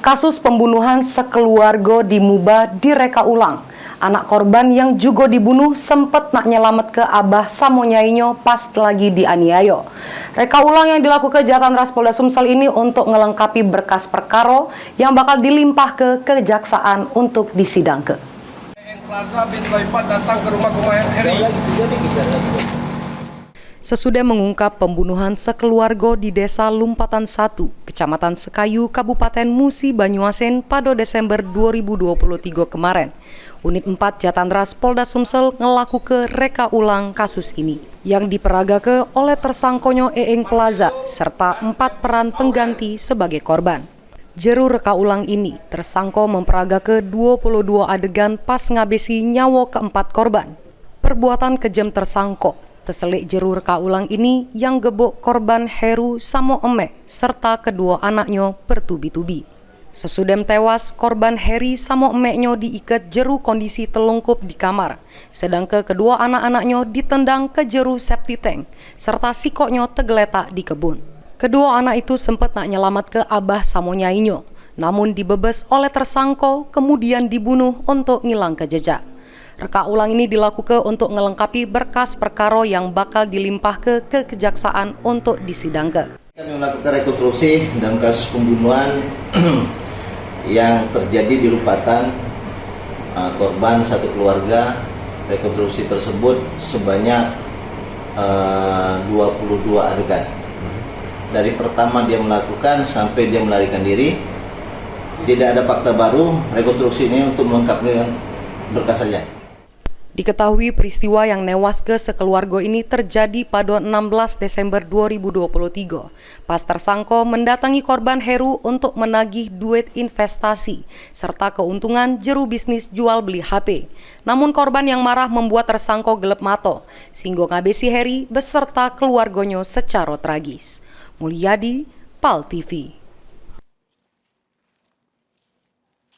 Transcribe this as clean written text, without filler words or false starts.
Kasus pembunuhan sekeluarga di Muba direka ulang. Anak korban yang juga dibunuh sempat nak nyelamat ke abah samonyainya pas lagi dianiaya. Reka ulang yang dilakukan Jatan Ras Polda Sumsel ini untuk melengkapi berkas perkara yang bakal dilimpah ke kejaksaan untuk disidangkan. Plaza bin Laipat datang ke rumah Heri. Sesudah mengungkap pembunuhan sekeluarga di Desa Lumpatan 1, Kecamatan Sekayu, Kabupaten Musi Banyuasin pada Desember 2023 kemarin, Unit 4 Jatan Ras Polda Sumsel ngelaku ke reka ulang kasus ini yang diperagakan oleh tersangkonyo Eeng Plaza serta 4 peran pengganti sebagai korban. Jeru reka ulang ini tersangko memperagakan 22 adegan pas ngabesi nyawa keempat korban. Perbuatan kejam tersangko terselik jeru reka ulang ini yang gebok korban Heru samo Emek serta kedua anaknya bertubi-tubi. Sesudem tewas, korban Heri samo emeknya diikat jeru kondisi telungkup di kamar, sedangkan kedua anak-anaknya ditendang ke jeru septic tank serta sikoknya tegeletak di kebun. Kedua anak itu sempat nak nyelamat ke abah samonyainya, namun dibebas oleh tersangko kemudian dibunuh untuk ngilang ke jejak. Reka ulang ini dilakukan untuk melengkapi berkas perkara yang bakal dilimpah ke kejaksaan untuk disidangkan. Kami melakukan rekonstruksi dalam kasus pembunuhan yang terjadi di Lumpatan, korban satu keluarga. Rekonstruksi tersebut sebanyak 22 adegan. Dari pertama dia melakukan sampai dia melarikan diri, tidak ada fakta baru. Rekonstruksi ini untuk melengkapi berkas saja. Diketahui peristiwa yang newas ke sekeluarga ini terjadi pada 16 Desember 2023. Pas tersangko mendatangi korban Heru untuk menagih duit investasi serta keuntungan jeru bisnis jual beli HP. Namun korban yang marah membuat tersangko gelap mata, sehingga ngabesi Heri beserta keluarganya secara tragis. Mulyadi, PAL TV.